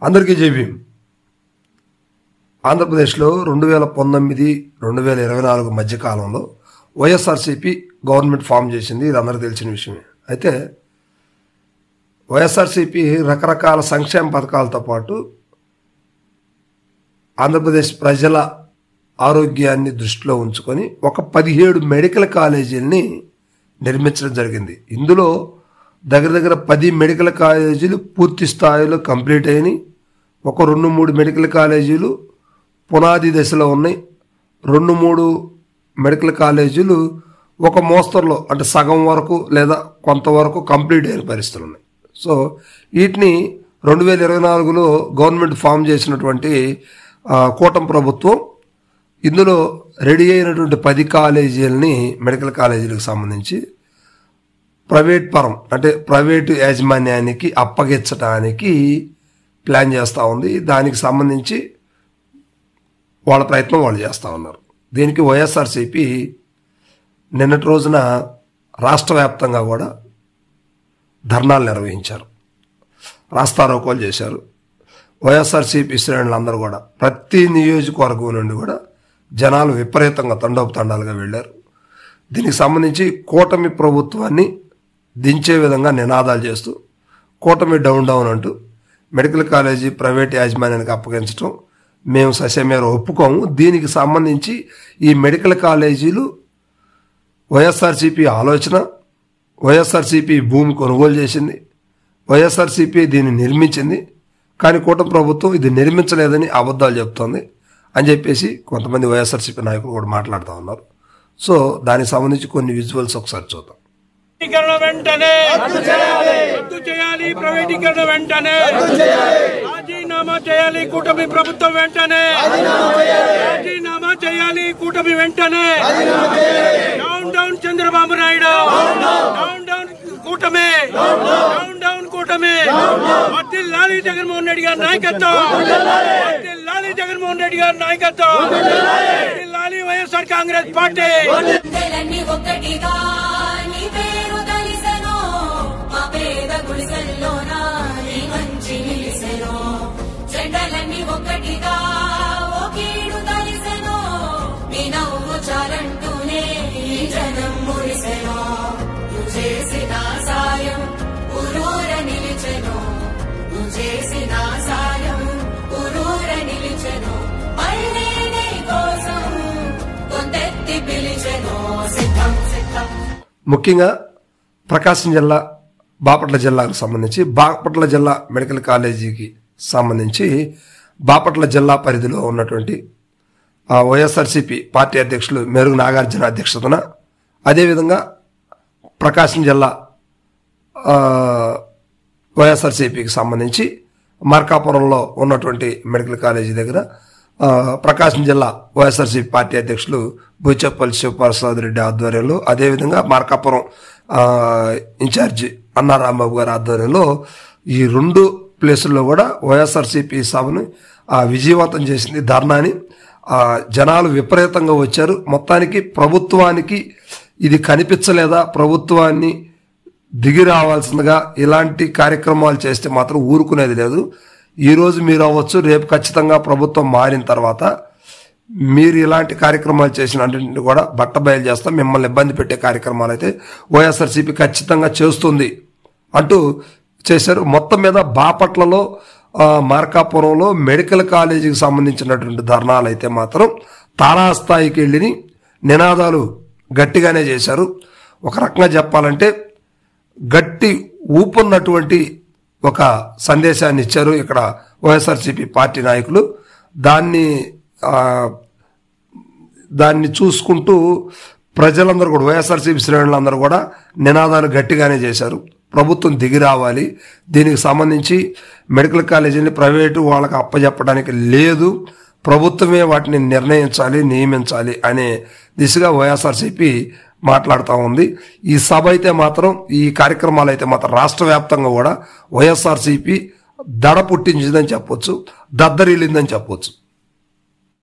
అందరికీ జై భీమ్. ఆంధ్రప్రదేశ్లో 2019-2024 మధ్యకాలంలో వైఎస్ఆర్సీపీ గవర్నమెంట్ ఫామ్ చేసింది. ఇది అందరికీ తెలిసిన విషయమే. అయితే వైఎస్ఆర్సీపీ రకరకాల సంక్షేమ పథకాలతో పాటు ఆంధ్రప్రదేశ్ ప్రజల ఆరోగ్యాన్ని దృష్టిలో ఉంచుకొని ఒక 17 మెడికల్ కాలేజీలని నిర్మించడం జరిగింది. ఇందులో దగ్గర 10 మెడికల్ కాలేజీలు పూర్తి స్థాయిలో కంప్లీట్ అయినాయి. ఒక 2-3 మెడికల్ కాలేజీలు పునాది దశలో ఉన్నాయి. 2-3 మెడికల్ కాలేజీలు ఒక మోస్తరులో అంటే సగం వరకు లేదా కొంతవరకు కంప్లీట్ అయిన పరిస్థితులు ఉన్నాయి. సో వీటిని 2024లో గవర్నమెంట్ ఫామ్ చేసినటువంటి కూటమి ప్రభుత్వం ఇందులో రెడీ అయినటువంటి 10 కాలేజీలని మెడికల్ కాలేజీలకు సంబంధించి ప్రైవేట్ పరం అంటే ప్రైవేటు యాజమాన్యానికి అప్పగించడానికి ప్లాన్ చేస్తూ ఉంది. దానికి సంబంధించి వాళ్ళ ప్రయత్నం వాళ్ళు చేస్తూ ఉన్నారు. దీనికి వైఎస్ఆర్సీపీ నిన్నటి రోజున రాష్ట్ర వ్యాప్తంగా కూడా ధర్నాలు నిర్వహించారు, రాస్తారోకోలు చేశారు. వైఎస్ఆర్సీపీ శ్రేణులందరూ కూడా ప్రతి నియోజకవర్గం నుండి కూడా జనాలు విపరీతంగా తండోపతండాలుగా వెళ్ళారు. దీనికి సంబంధించి కూటమి ప్రభుత్వాన్ని దించే విధంగా నినాదాలు చేస్తూ కూటమి డౌన్ డౌన్ అంటూ మెడికల్ కాలేజీ ప్రైవేట్ యాజమాన్యానికి అప్పగించడం మేము ససేమేర ఒప్పుకోము. దీనికి సంబంధించి ఈ మెడికల్ కాలేజీలు వైఎస్ఆర్సీపీ ఆలోచన, వైఎస్ఆర్సీపీ భూమి కొనుగోలు చేసింది, వైఎస్ఆర్సీపీ దీన్ని నిర్మించింది. కానీ కూటమి ప్రభుత్వం ఇది నిర్మించలేదని అబద్ధాలు చెప్తోంది అని చెప్పేసి కొంతమంది వైఎస్ఆర్సీపీ నాయకులు కూడా మాట్లాడుతూ ఉన్నారు. సో దానికి సంబంధించి కొన్ని విజువల్స్ ఒకసారి చూద్దాం. వెంటనే రద్దు చేయాలి, ప్రైవేటీకరణ వెంటనే రాజీనామా చేయాలి కూటమి ప్రభుత్వం, వెంటనే రాజీనామా చేయాలి కూటమి వెంటనే. Down down Chandrababu Naidu, down down కూటమి, డౌన్ డౌన్ కూటమి. వర్ధిల్లాలి జగన్మోహన్ రెడ్డి గారి నాయకత్వం, వర్ధిల్లాలి జగన్మోహన్ రెడ్డి గారి నాయకత్వం, వర్ధిల్లాలి వైఎస్ఆర్ కాంగ్రెస్ పార్టీ. ముఖ్యంగా ప్రకాశం జిల్లా బాపట్ల జిల్లాకు సంబంధించి బాపట్ల జిల్లా మెడికల్ కాలేజీకి సంబంధించి బాపట్ల జిల్లా పరిధిలో ఉన్నటువంటి వైఎస్ఆర్సీపీ పార్టీ అధ్యక్షులు మెరుగు నాగార్జున అధ్యక్షతన, అదేవిధంగా ప్రకాశం జిల్లా వైఎస్ఆర్సీపీకి సంబంధించి మార్కాపురంలో ఉన్నటువంటి మెడికల్ కాలేజీ దగ్గర ప్రకాశం జిల్లా వైఎస్ఆర్సీపీ పార్టీ అధ్యక్షులు బూచేపల్లి శివప్రసాద్ రెడ్డి ఆధ్వర్యంలో, అదేవిధంగా మార్కాపురం ఇన్ఛార్జి అన్నా రాంబాబు గారి ఆధ్వర్యంలో ఈ 2 ప్లేసుల్లో కూడా వైఎస్ఆర్సీపీ సభను విజయవంతం చేసింది. ధర్నాని జనాలు విపరీతంగా వచ్చారు. మొత్తానికి ప్రభుత్వానికి ఇది కనిపించలేదా, ప్రభుత్వాన్ని దిగి రావాల్సిందిగా ఇలాంటి కార్యక్రమాలు చేస్తే మాత్రం ఊరుకునేది లేదు. ఈరోజు మీరు అవ్వచ్చు, రేపు ఖచ్చితంగా ప్రభుత్వం మారిన తర్వాత మీరు ఇలాంటి కార్యక్రమాలు చేసిన అన్నింటినీ కూడా బట్టబయలు చేస్తాం, మిమ్మల్ని ఇబ్బంది పెట్టే కార్యక్రమాలు అయితే వైఎస్ఆర్సీపీ ఖచ్చితంగా చేస్తుంది అంటూ చేశారు. మొత్తం మీద బాపట్లలో మార్కాపురంలో మెడికల్ కాలేజీకి సంబంధించినటువంటి ధర్నాలు అయితే మాత్రం తారాస్థాయికి వెళ్ళి నినాదాలు గట్టిగానే చేశారు. ఒక రకంగా చెప్పాలంటే గట్టి ఊపున్నటువంటి ఒక సందేశాన్ని ఇచ్చారు ఇక్కడ వైఎస్ఆర్సీపీ పార్టీ నాయకులు. దాన్ని చూసుకుంటూ ప్రజలందరూ కూడా వైఎస్ఆర్సీపీ శ్రేణులందరూ కూడా నినాదాలు గట్టిగానే చేశారు. ప్రభుత్వం దిగి రావాలి, దీనికి సంబంధించి మెడికల్ కాలేజీని ప్రైవేటు వాళ్ళకి అప్పచెప్పడానికి లేదు, ప్రభుత్వమే వాటిని నిర్ణయించాలి, నియమించాలి అనే దిశగా వైఎస్ఆర్సీపీ మాట్లాడుతూ ఉంది. ఈ సభ అయితే మాత్రం, ఈ కార్యక్రమాలు అయితే మాత్రం రాష్ట్ర వ్యాప్తంగా కూడా వైఎస్ఆర్సీపీ దడ పుట్టించిందని చెప్పొచ్చు, దద్దరిల్లిందని చెప్పొచ్చు.